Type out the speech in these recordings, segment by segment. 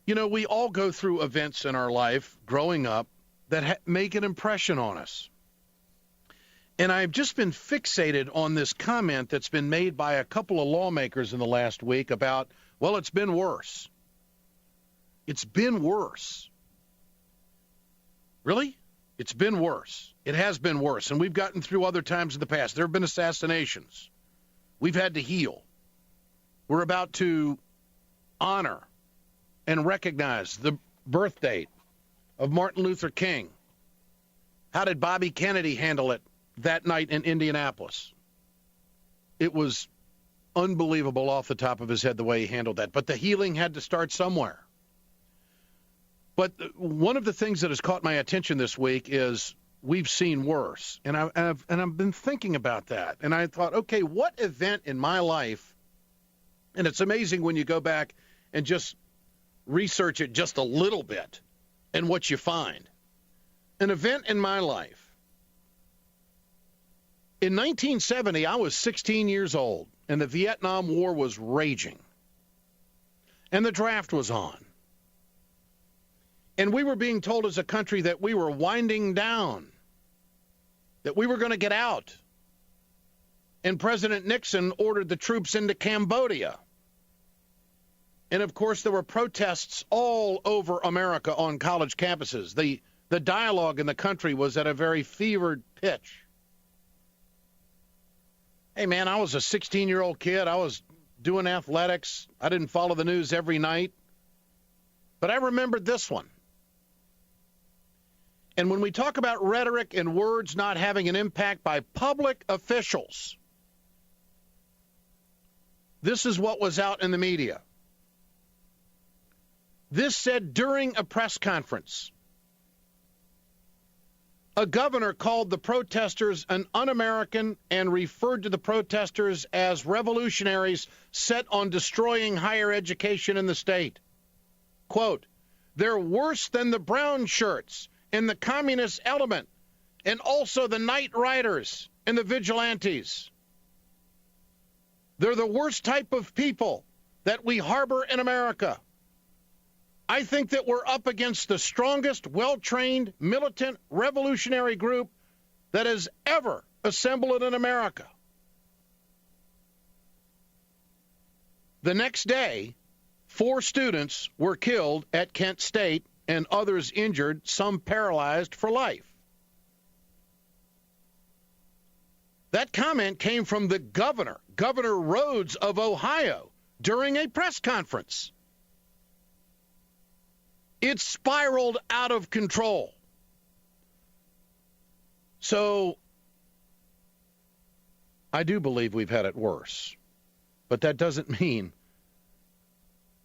You know, we all go through events in our life growing up that make an impression on us. And I've just been fixated on this comment that's been made by a couple of lawmakers in the last week about, well, it's been worse. It's been worse. Really? It's been worse. It has been worse. And we've gotten through other times in the past. There have been assassinations. We've had to heal. We're about to honor and recognize the birth date of Martin Luther King. How did Bobby Kennedy handle it that night in Indianapolis? It was unbelievable off the top of his head the way he handled that. But the healing had to start somewhere. But one of the things that has caught my attention this week is we've seen worse. And I've been thinking about that. And I thought, okay, what event in my life, and it's amazing when you go back and just research it just a little bit and what you find. An event in my life. In 1970, I was 16 years old, and the Vietnam War was raging. And the draft was on. And we were being told as a country that we were winding down, that we were going to get out. And President Nixon ordered the troops into Cambodia. And, of course, there were protests all over America on college campuses. The dialogue in the country was at a very fevered pitch. Hey, man, I was a 16-year-old kid. I was doing athletics. I didn't follow the news every night. But I remembered this one. And when we talk about rhetoric and words not having an impact by public officials, this is what was out in the media. This said during a press conference, a governor called the protesters an un-American and referred to the protesters as revolutionaries set on destroying higher education in the state. Quote, they're worse than the brown shirts and the communist element and also the night riders and the vigilantes. They're the worst type of people that we harbor in America. I think that we're up against the strongest, well-trained, militant, revolutionary group that has ever assembled in America. The next day, 4 students were killed at Kent State and others injured, some paralyzed for life. That comment came from the governor, Governor Rhodes of Ohio, during a press conference. It spiraled out of control. So I do believe we've had it worse. But that doesn't mean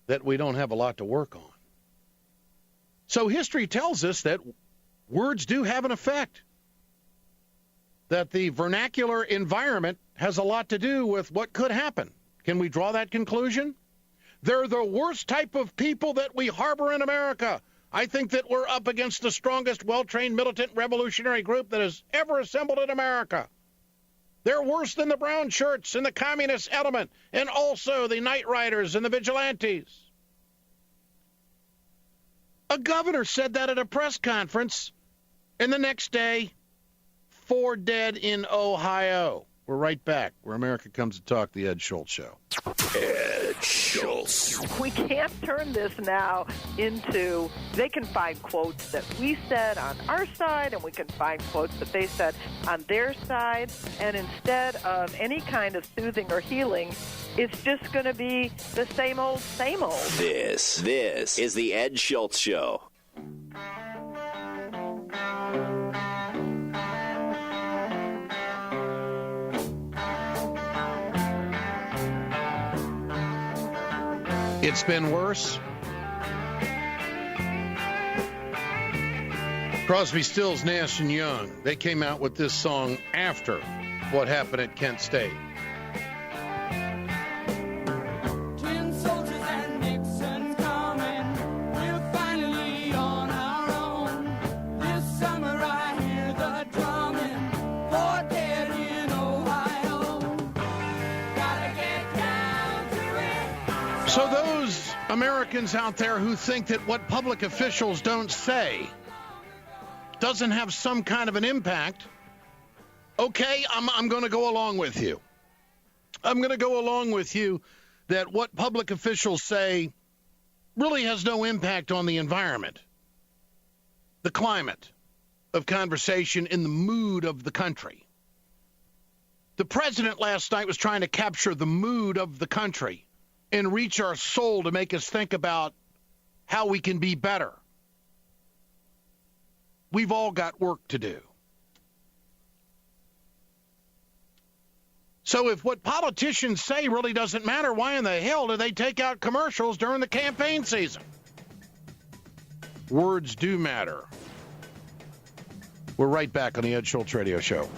that we don't have a lot to work on. So history tells us that words do have an effect, that the vernacular environment has a lot to do with what could happen. Can we draw that conclusion? They're the worst type of people that we harbor in America. I think that we're up against the strongest, well-trained, militant, revolutionary group that has ever assembled in America. They're worse than the brown shirts and the communist element and also the night riders and the vigilantes. A governor said that at a press conference, and the next day, 4 dead in Ohio. We're right back where America Comes to Talk, the Ed Schultz Show. Ed Schultz. We can't turn this now into, they can find quotes that we said on our side, and we can find quotes that they said on their side, and instead of any kind of soothing or healing, it's just going to be the same old, same old. This is the Ed Schultz Show. It's been worse. Crosby, Stills, Nash & Young, they came out with this song after what happened at Kent State. Twin soldiers and Nixon's coming. We're finally on our own. This summer I hear the drumming. 4 dead in Ohio. Gotta get down to it. So those Americans out there who think that what public officials don't say doesn't have some kind of an impact, okay, I'm going to go along with you. I'm going to go along with you that what public officials say really has no impact on the environment, the climate of conversation, in the mood of the country. The president last night was trying to capture the mood of the country and reach our soul to make us think about how we can be better. We've all got work to do. So if what politicians say really doesn't matter, why in the hell do they take out commercials during the campaign season? Words do matter. We're right back on the Ed Schultz Radio Show.